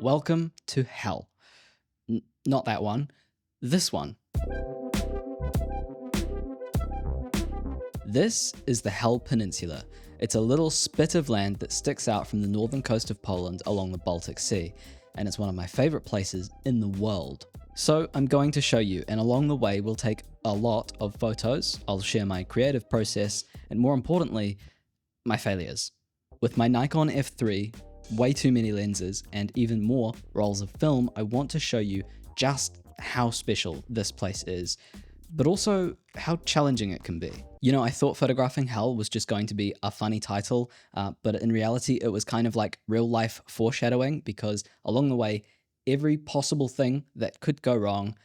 Welcome to Hel. Not that one, this one. This is the Hel Peninsula. It's a little spit of land that sticks out from the northern coast of Poland along the Baltic Sea, and it's one of my favorite places in the world. So I'm going to show you, and along the way we'll take a lot of photos, I'll share my creative process, and more importantly, my failures. With my Nikon F3, way too many lenses, and even more rolls of film, I want to show you just how special this place is, but also how challenging it can be. You know, I thought photographing Hel was just going to be a funny title, but in reality it was kind of like real life foreshadowing, because along the way, every possible thing that could go wrong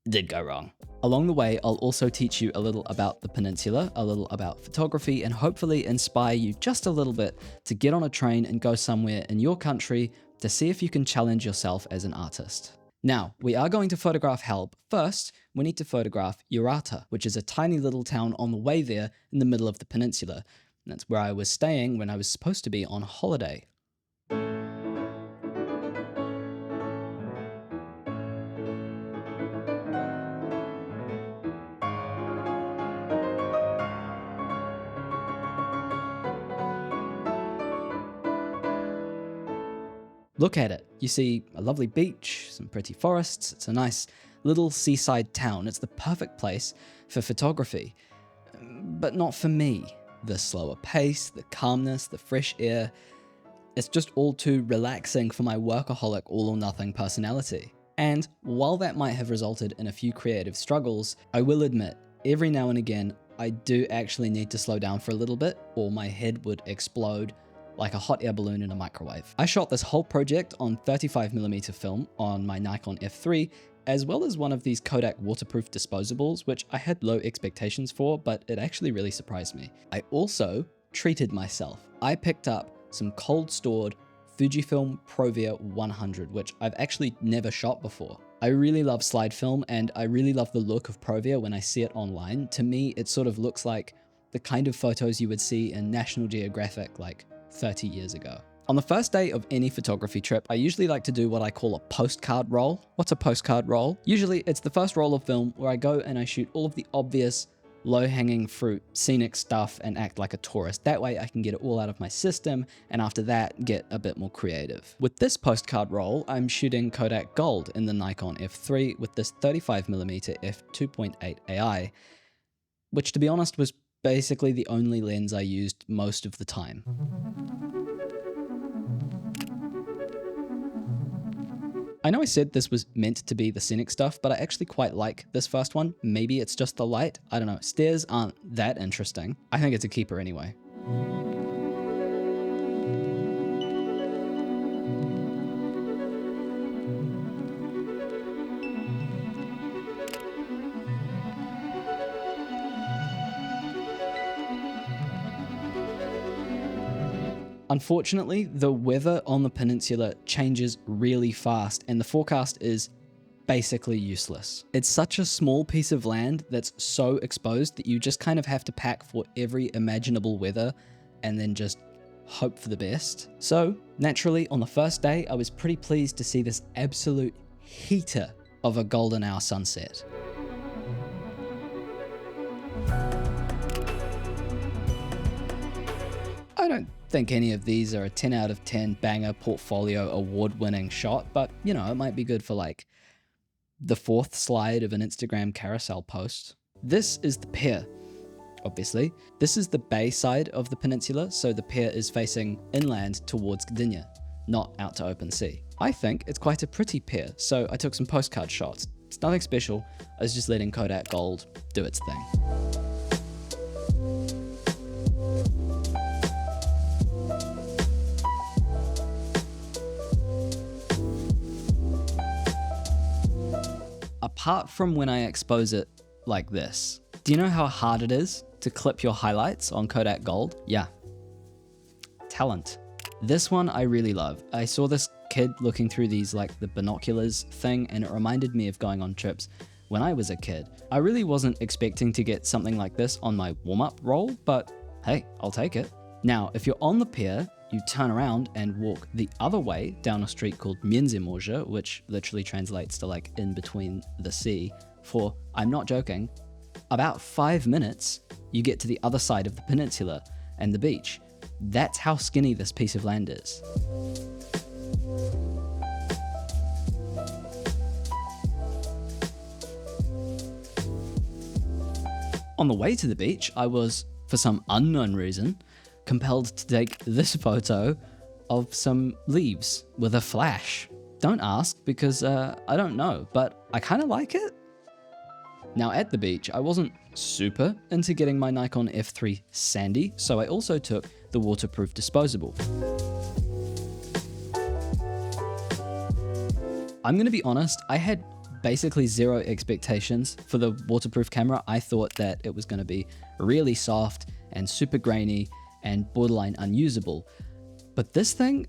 did go wrong. Along the way, I'll also teach you a little about the peninsula, a little about photography, and hopefully inspire you just a little bit to get on a train and go somewhere in your country to see if you can challenge yourself as an artist. Now, we are going to photograph Hel, but first, we need to photograph Urata, which is a tiny little town on the way there in the middle of the peninsula. And that's where I was staying when I was supposed to be on holiday. Look at it. You see a lovely beach, some pretty forests. It's a nice little seaside town. It's the perfect place for photography, but not for me. The slower pace, the calmness, the fresh air, it's just all too relaxing for my workaholic all or nothing personality. And while that might have resulted in a few creative struggles, I will admit, every now and again, I do actually need to slow down for a little bit or my head would explode like a hot air balloon in a microwave. I shot this whole project on 35mm film on my Nikon F3, as well as one of these Kodak waterproof disposables, which I had low expectations for, but it actually really surprised me. I also treated myself. I picked up some cold stored Fujifilm Provia 100, which I've actually never shot before. I really love slide film, and I really love the look of Provia when I see it online. To me, it sort of looks like the kind of photos you would see in National Geographic like 30 years ago. On the first day of any photography trip, I usually like to do what I call a postcard roll. What's a postcard roll? Usually it's the first roll of film where I go and I shoot all of the obvious low-hanging fruit, scenic stuff and act like a tourist. That way I can get it all out of my system, and after that, get a bit more creative. With this postcard roll, I'm shooting Kodak Gold in the Nikon F3 with this 35mm f2.8 AI, which to be honest was basically the only lens I used most of the time. I know I said this was meant to be the scenic stuff, but I actually quite like this first one. Maybe it's just the light, I don't know. Stairs aren't that interesting. I think it's a keeper anyway. Unfortunately, the weather on the peninsula changes really fast and the forecast is basically useless. It's such a small piece of land that's so exposed that you just kind of have to pack for every imaginable weather and then just hope for the best. So naturally, on the first day, I was pretty pleased to see this absolute heater of a golden hour sunset. I don't think any of these are a 10 out of 10 banger portfolio award-winning shot, but you know, it might be good for like the fourth slide of an Instagram carousel post. This is the pier, obviously. This is the bay side of the peninsula, so the pier is facing inland towards Gdynia, not out to open sea. I think it's quite a pretty pier, so I took some postcard shots. It's nothing special, I was just letting Kodak Gold do its thing. Apart from when I expose it like this, do you know how hard it is to clip your highlights on Kodak Gold? Yeah, talent. This one I really love. I saw this kid looking through these like the binoculars thing, and it reminded me of going on trips when I was a kid. I really wasn't expecting to get something like this on my warm-up roll, but hey, I'll take it. Now, if you're on the pier, you turn around and walk the other way down a street called Międzymorze, which literally translates to like in between the sea, for, I'm not joking, about 5 minutes, you get to the other side of the peninsula and the beach. That's how skinny this piece of land is. On the way to the beach, I was, for some unknown reason, compelled to take this photo of some leaves with a flash. Don't ask, because I don't know, but I kind of like it. Now at the beach, I wasn't super into getting my Nikon F3 sandy, so I also took the waterproof disposable. I'm gonna be honest, I had basically zero expectations for the waterproof camera. I thought that it was gonna be really soft and super grainy and borderline unusable. But this thing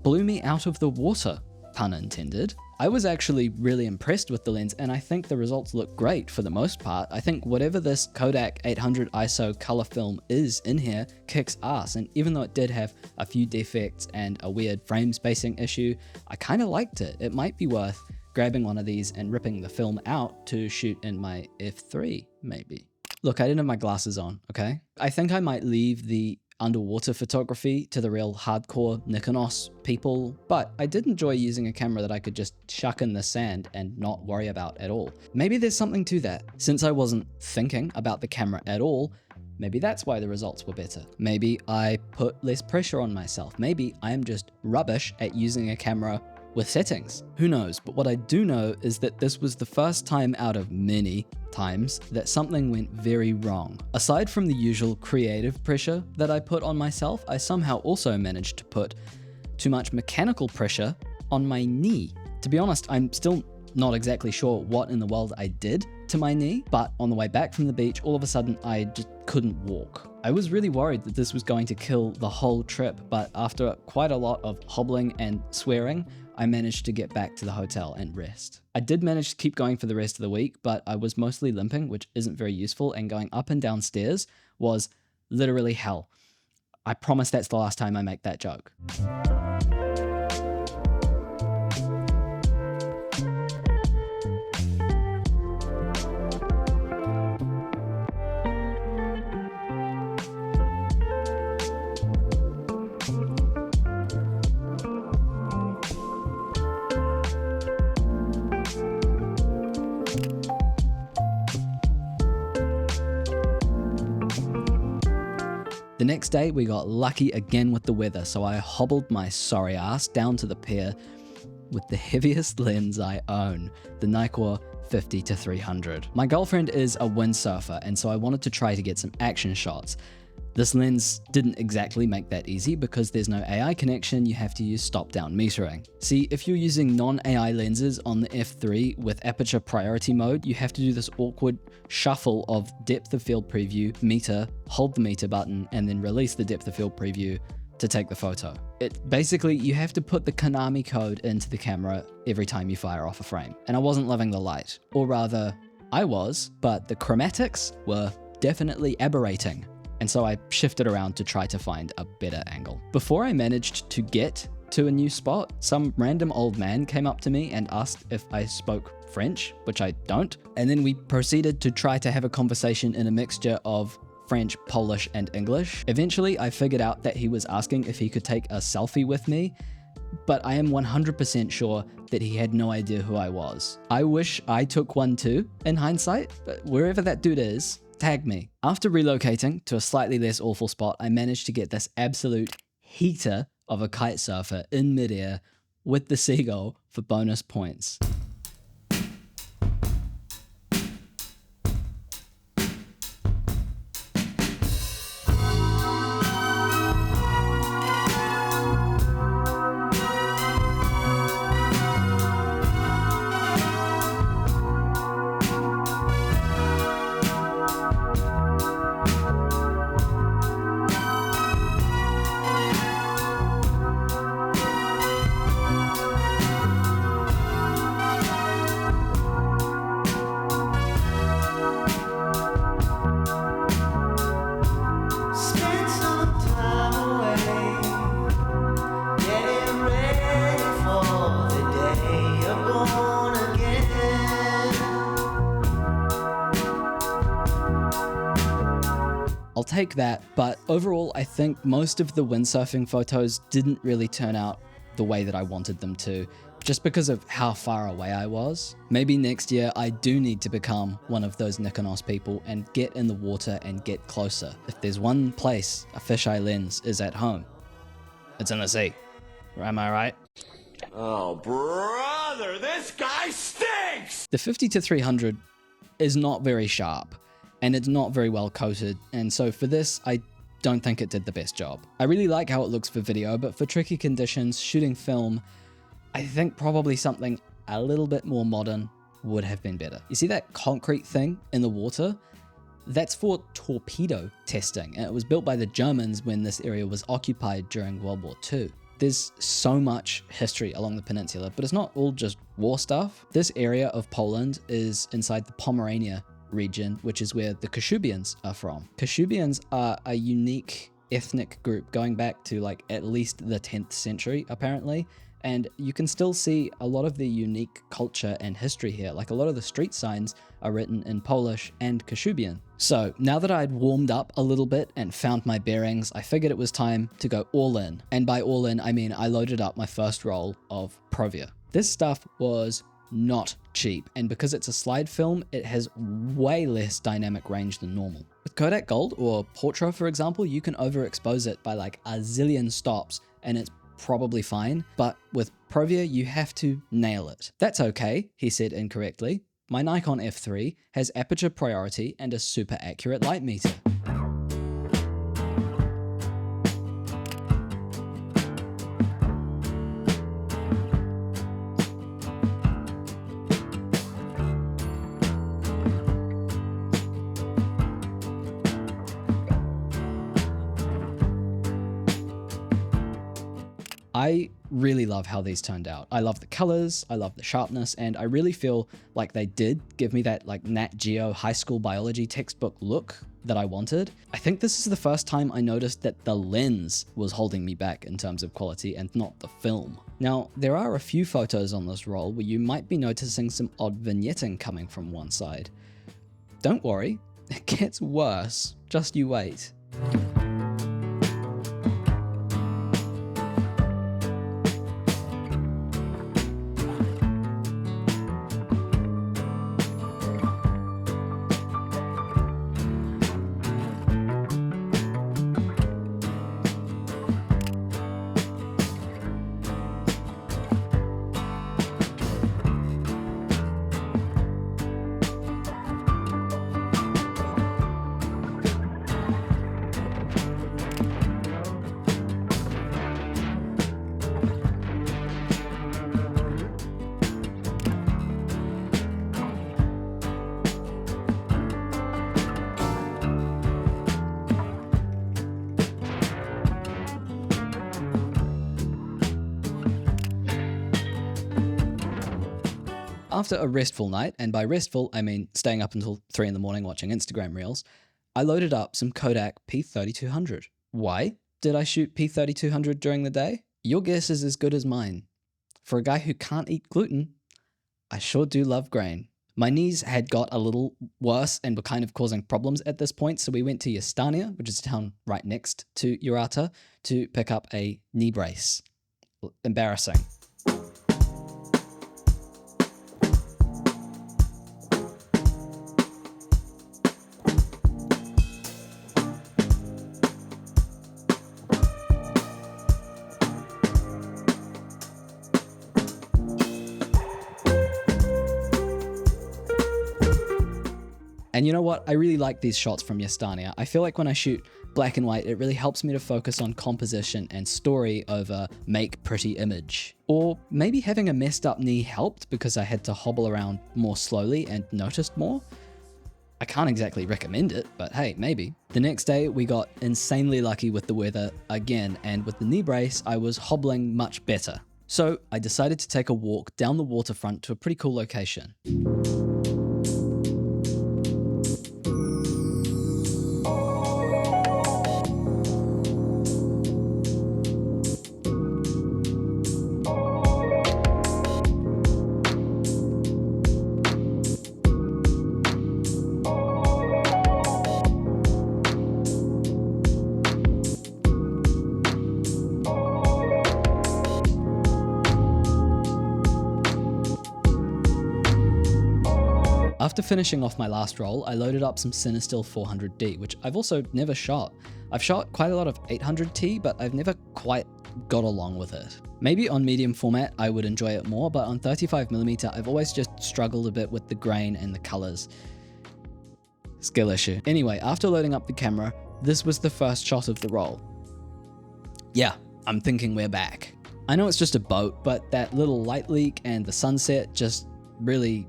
blew me out of the water, pun intended. I was actually really impressed with the lens, and I think the results look great for the most part. I think whatever this Kodak 800 ISO color film is in here kicks ass, and even though it did have a few defects and a weird frame spacing issue, I kind of liked it. It might be worth grabbing one of these and ripping the film out to shoot in my F3, maybe. Look, I didn't have my glasses on, okay? I think I might leave the underwater photography to the real hardcore Nikonos people, but I did enjoy using a camera that I could just chuck in the sand and not worry about at all. Maybe there's something to that. Since I wasn't thinking about the camera at all, maybe that's why the results were better. Maybe I put less pressure on myself. Maybe I am just rubbish at using a camera with settings. Who knows? But what I do know is that this was the first time out of many times that something went very wrong. Aside from the usual creative pressure that I put on myself, I somehow also managed to put too much mechanical pressure on my knee. To be honest, I'm still not exactly sure what in the world I did to my knee, but on the way back from the beach, all of a sudden I just couldn't walk. I was really worried that this was going to kill the whole trip, but after quite a lot of hobbling and swearing, I managed to get back to the hotel and rest. I did manage to keep going for the rest of the week, but I was mostly limping, which isn't very useful, and going up and down stairs was literally hell. I promise that's the last time I make that joke. The next day, we got lucky again with the weather, so I hobbled my sorry ass down to the pier with the heaviest lens I own, the Nikon 50-300. My girlfriend is a windsurfer, and so I wanted to try to get some action shots. This lens didn't exactly make that easy because there's no AI connection, you have to use stop-down metering. See, if you're using non-AI lenses on the F3 with aperture priority mode, you have to do this awkward shuffle of depth of field preview, meter, hold the meter button, and then release the depth of field preview to take the photo. Basically, you have to put the Konami code into the camera every time you fire off a frame. And I wasn't loving the light. Or rather, I was, but the chromatics were definitely aberrating. And so I shifted around to try to find a better angle. Before I managed to get to a new spot, some random old man came up to me and asked if I spoke French, which I don't. And then we proceeded to try to have a conversation in a mixture of French, Polish, and English. Eventually, I figured out that he was asking if he could take a selfie with me, but I am 100% sure that he had no idea who I was. I wish I took one too, in hindsight, but wherever that dude is, tag me. After relocating to a slightly less awful spot, I managed to get this absolute heater of a kite surfer in midair with the seagull for bonus points. I'll take that, but overall I think most of the windsurfing photos didn't really turn out the way that I wanted them to, just because of how far away I was. Maybe next year I do need to become one of those Nikonos people and get in the water and get closer. If there's one place a fisheye lens is at home, it's in the sea. Am I right? Oh, brother, this guy stinks! The 50-300 is not very sharp, and it's not very well coated, and so for this, I don't think it did the best job. I really like how it looks for video, but for tricky conditions, shooting film, I think probably something a little bit more modern would have been better. You see that concrete thing in the water? That's for torpedo testing, and it was built by the Germans when this area was occupied during World War II. There's so much history along the peninsula, but it's not all just war stuff. This area of Poland is inside the Pomerania region, which is where the Kashubians are from. Kashubians are a unique ethnic group going back to like at least the 10th century, apparently. And you can still see a lot of the unique culture and history here. Like a lot of the street signs are written in Polish and Kashubian. So now that I'd warmed up a little bit and found my bearings, I figured it was time to go all in. And by all in, I mean I loaded up my first roll of Provia. This stuff was not cheap, and because it's a slide film, it has way less dynamic range than normal. With Kodak Gold or Portra, for example, you can overexpose it by like a zillion stops and it's probably fine, but with Provia, you have to nail it. That's okay, he said incorrectly. My Nikon F3 has aperture priority and a super accurate light meter. I really love how these turned out. I love the colors, I love the sharpness, and I really feel like they did give me that like Nat Geo high school biology textbook look that I wanted. I think this is the first time I noticed that the lens was holding me back in terms of quality and not the film. Now, there are a few photos on this roll where you might be noticing some odd vignetting coming from one side. Don't worry, it gets worse, just you wait. After a restful night, and by restful I mean staying up until 3 in the morning watching Instagram reels, I loaded up some Kodak P3200. Why did I shoot P3200 during the day? Your guess is as good as mine. For a guy who can't eat gluten, I sure do love grain. My knees had got a little worse and were kind of causing problems at this point, so we went to Yastania, which is a town right next to Urata, to pick up a knee brace. Embarrassing. And you know what? I really like these shots from Yastania. I feel like when I shoot black and white, it really helps me to focus on composition and story over make pretty image. Or maybe having a messed up knee helped because I had to hobble around more slowly and noticed more. I can't exactly recommend it, but hey, maybe. The next day, we got insanely lucky with the weather again, and with the knee brace, I was hobbling much better. So I decided to take a walk down the waterfront to a pretty cool location. After finishing off my last roll, I loaded up some Cinestill 400D, which I've also never shot. I've shot quite a lot of 800T, but I've never quite got along with it. Maybe on medium format I would enjoy it more, but on 35mm I've always just struggled a bit with the grain and the colors. Skill issue. Anyway, after loading up the camera, this was the first shot of the roll. Yeah, I'm thinking we're back. I know it's just a boat, but that little light leak and the sunset just really,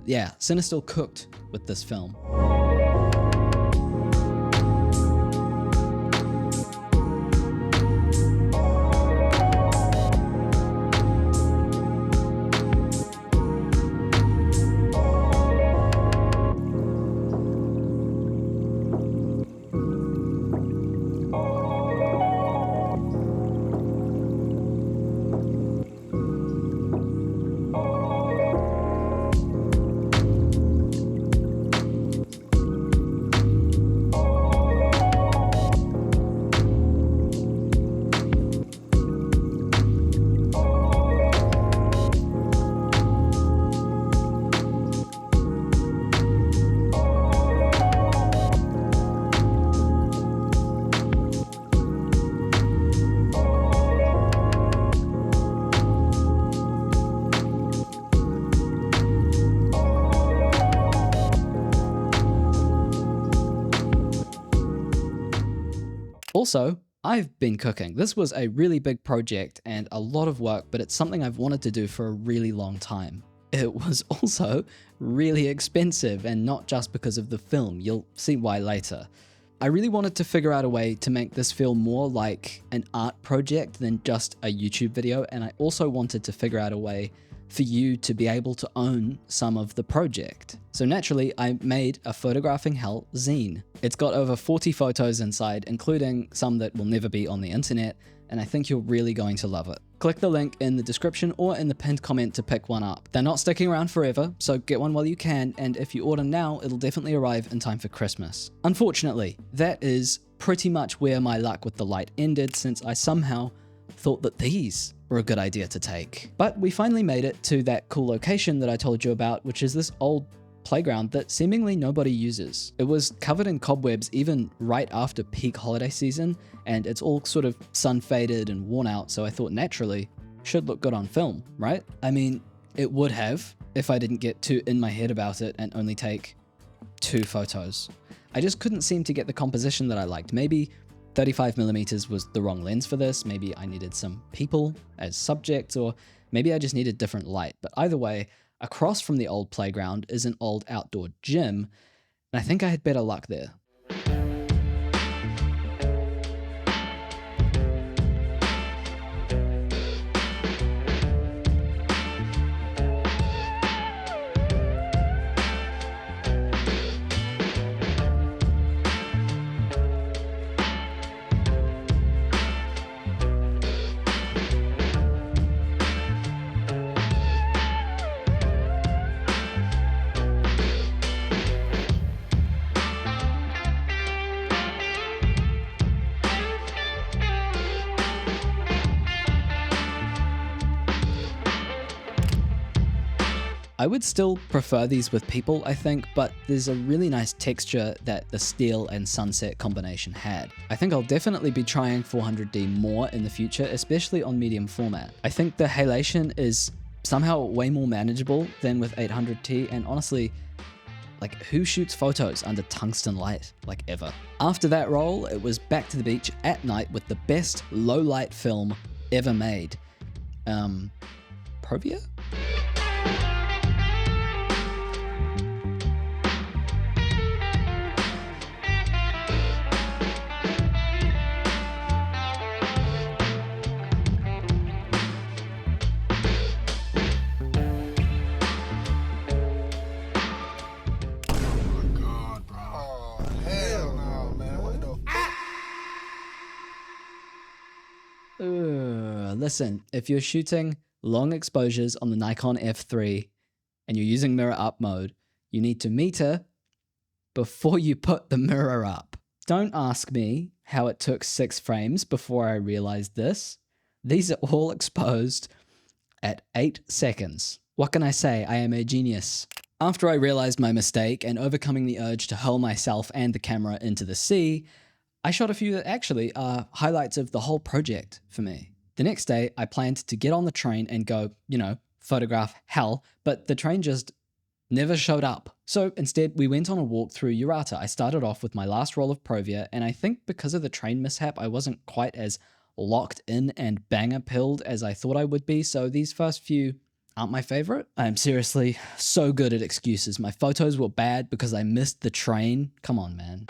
yeah, Cinestill cooked with this film. Also, I've been cooking. This was a really big project and a lot of work, but it's something I've wanted to do for a really long time. It was also really expensive, and not just because of the film. You'll see why later. I really wanted to figure out a way to make this feel more like an art project than just a YouTube video, and I also wanted to figure out a way for you to be able to own some of the project. So naturally, I made a Photographing Hel zine. It's got over 40 photos inside, including some that will never be on the internet, and I think you're really going to love it. Click the link in the description or in the pinned comment to pick one up. They're not sticking around forever, so get one while you can, and if you order now, it'll definitely arrive in time for Christmas. Unfortunately, that is pretty much where my luck with the light ended, since I somehow thought that these were a good idea to take. But we finally made it to that cool location that I told you about, which is this old playground that seemingly nobody uses. It was covered in cobwebs even right after peak holiday season, and it's all sort of sun faded and worn out, so I thought naturally should look good on film, right? I mean, it would have if I didn't get too in my head about it and only take 2 photos. I just couldn't seem to get the composition that I liked. Maybe 35mm was the wrong lens for this, maybe I needed some people as subjects, or maybe I just needed different light. But either way, across from the old playground is an old outdoor gym, and I think I had better luck there. I would still prefer these with people, I think, but there's a really nice texture that the steel and sunset combination had. I think I'll definitely be trying 400D more in the future, especially on medium format. I think the halation is somehow way more manageable than with 800T, and honestly, like, who shoots photos under tungsten light, like, ever? After that roll, it was back to the beach at night with the best low light film ever made. Provia? Listen, if you're shooting long exposures on the Nikon F3 and you're using mirror up mode, you need to meter before you put the mirror up. Don't ask me how it took 6 frames before I realized this. These are all exposed at 8 seconds. What can I say? I am a genius. After I realized my mistake and overcoming the urge to hurl myself and the camera into the sea, I shot a few that actually are highlights of the whole project for me. The next day, I planned to get on the train and go, photograph Hel, but the train just never showed up. So instead, we went on a walk through Urata. I started off with my last roll of Provia, and I think because of the train mishap, I wasn't quite as locked in and banger-pilled as I thought I would be, so these first few aren't my favorite. I am seriously so good at excuses. My photos were bad because I missed the train. Come on, man.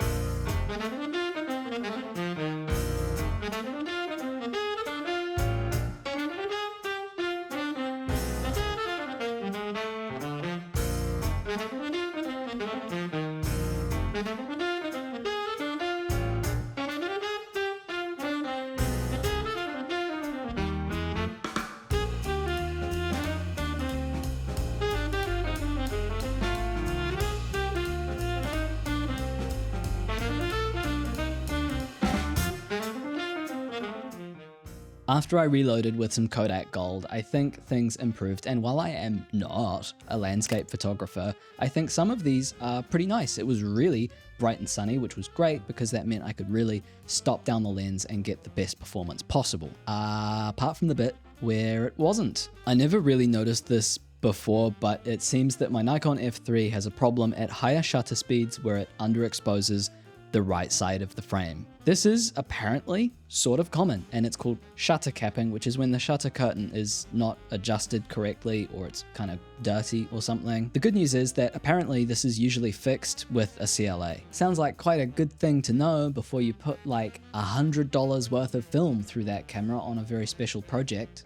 After I reloaded with some Kodak Gold, I think things improved, and while I am not a landscape photographer, I think some of these are pretty nice. It was really bright and sunny, which was great because that meant I could really stop down the lens and get the best performance possible. Apart from the bit where it wasn't. I never really noticed this before, but it seems that my Nikon F3 has a problem at higher shutter speeds where it underexposes the right side of the frame. This is apparently sort of common, and it's called shutter capping, which is when the shutter curtain is not adjusted correctly or it's kind of dirty or something. The good news is that apparently this is usually fixed with a CLA. Sounds like quite a good thing to know before you put like $100 worth of film through that camera on a very special project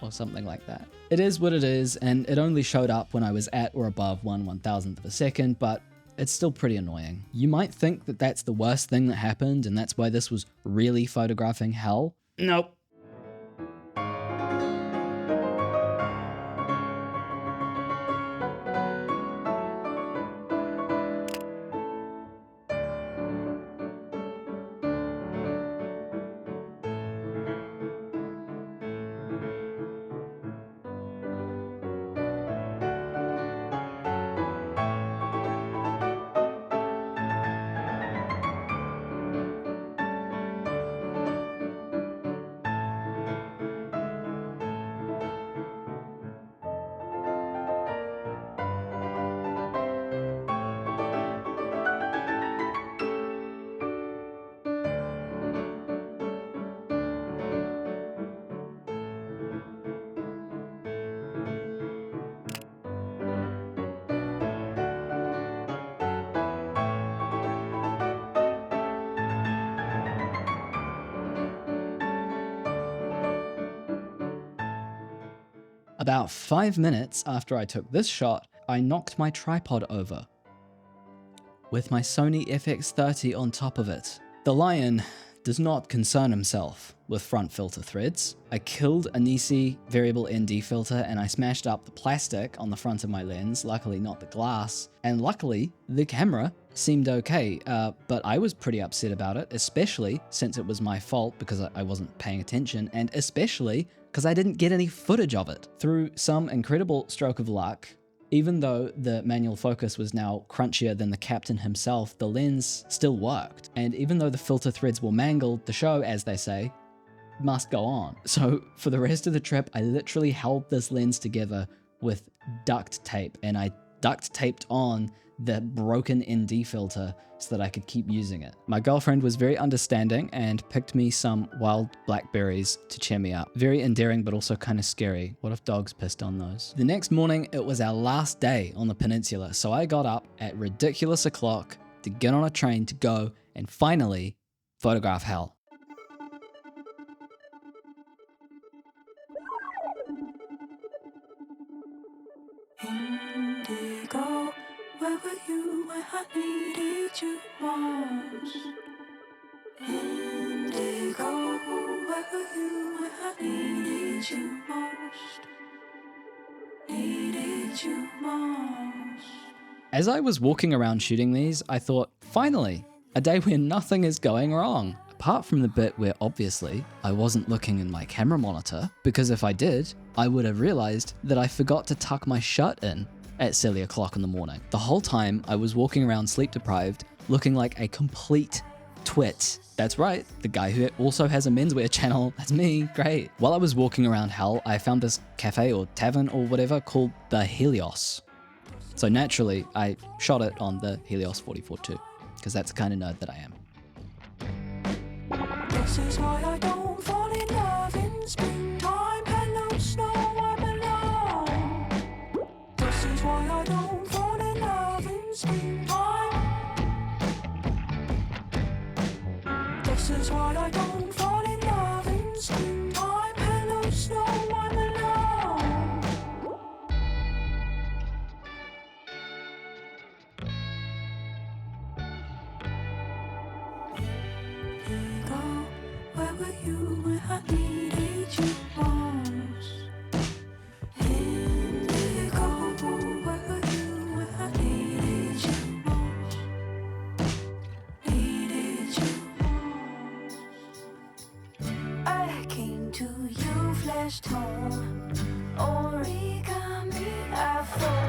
or something like that. It is what it is, and it only showed up when I was at or above 1/1000th of a second, but it's still pretty annoying. You might think that that's the worst thing that happened and that's why this was really photographing Hel. Nope. About 5 minutes after I took this shot, I knocked my tripod over with my Sony FX30 on top of it. The lion does not concern himself with front filter threads. I killed a Nisi variable ND filter and I smashed up the plastic on the front of my lens, luckily not the glass, and luckily the camera seemed okay, but I was pretty upset about it, especially since it was my fault because I wasn't paying attention, and especially because I didn't get any footage of it. Through some incredible stroke of luck, even though the manual focus was now crunchier than the captain himself, the lens still worked. And even though the filter threads were mangled, the show, as they say, must go on. So for the rest of the trip, I literally held this lens together with duct tape, and I duct taped on the broken ND filter so that I could keep using it. My girlfriend was very understanding and picked me some wild blackberries to cheer me up. Very endearing, but also kind of scary. What if dogs pissed on those? The next morning, it was our last day on the peninsula, so I got up at ridiculous o'clock to get on a train to go and finally photograph Hel. Indigo, where were you when I needed you most? Indigo, where were you when I needed you most? Needed you most. As I was walking around shooting these, I thought, finally, a day where nothing is going wrong. Apart from the bit where obviously I wasn't looking in my camera monitor, because if I did, I would have realized that I forgot to tuck my shirt in at silly o'clock in the morning. The whole time I was walking around sleep deprived, looking like a complete twit. That's right, the guy who also has a menswear channel, that's me, great. While I was walking around Hel, I found this cafe or tavern or whatever called the Helios. So naturally, I shot it on the Helios 44-2, because that's the kind of nerd that I am. This is why I don't fall in love in springtime. Hello, snow, I'm alone. This is why I don't fall in love in springtime. This is why I don't fall in love in springtime. Hello, snow, I'm alone. Indigo, where were you when I needed you most? Indigo, where were you when I needed you most? Needed you most. I came to you, flesh torn, origami I fall.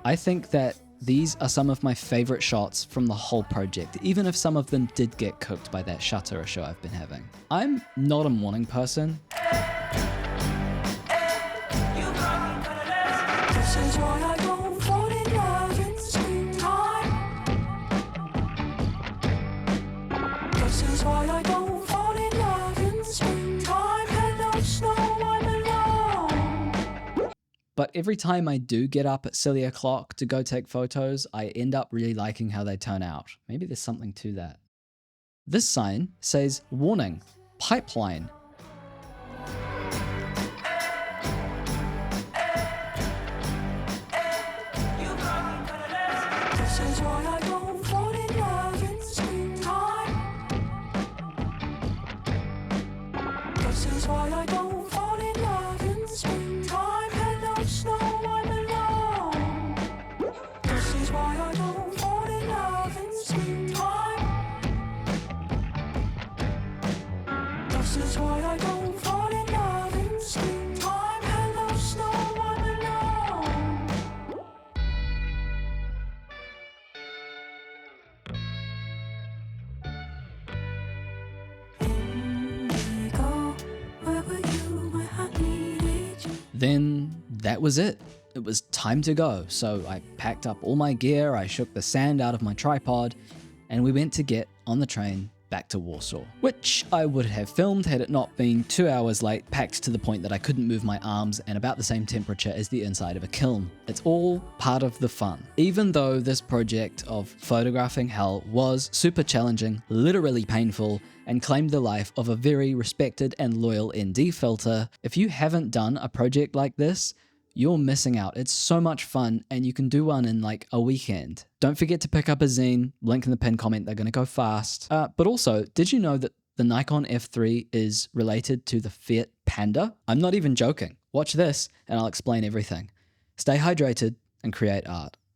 I think that these are some of my favorite shots from the whole project, even if some of them did get cooked by that shutter issue I've been having. I'm not a morning person. This is why I don't fall in love in springtime. This is why I don't fall in love in springtime. Hello, snow, I'm alone. But every time I do get up at silly o'clock to go take photos, I end up really liking how they turn out. Maybe there's something to that. This sign says, warning, pipeline. This is why I don't fall in love in springtime. This is why I don't fall in love in springtime. Hello, snow, I'm alone. This is why I don't fall in love in springtime. This is why I don't fall in love in springtime. Hello, snow, I'm alone. Indigo, where were you when I needed you? Then that was it. It was time to go. So I packed up all my gear, I shook the sand out of my tripod, and we went to get on the train back to Warsaw, which I would have filmed had it not been 2 hours late, packed to the point that I couldn't move my arms and about the same temperature as the inside of a kiln. It's all part of the fun. Even though this project of photographing Hel was super challenging, literally painful, and claimed the life of a very respected and loyal ND filter, if you haven't done a project like this, you're missing out. It's so much fun, and you can do one in like a weekend. Don't forget to pick up a zine, link in the pinned comment, they're gonna go fast. But also, did you know that the Nikon F3 is related to the Fiat Panda? I'm not even joking. Watch this, and I'll explain everything. Stay hydrated and create art.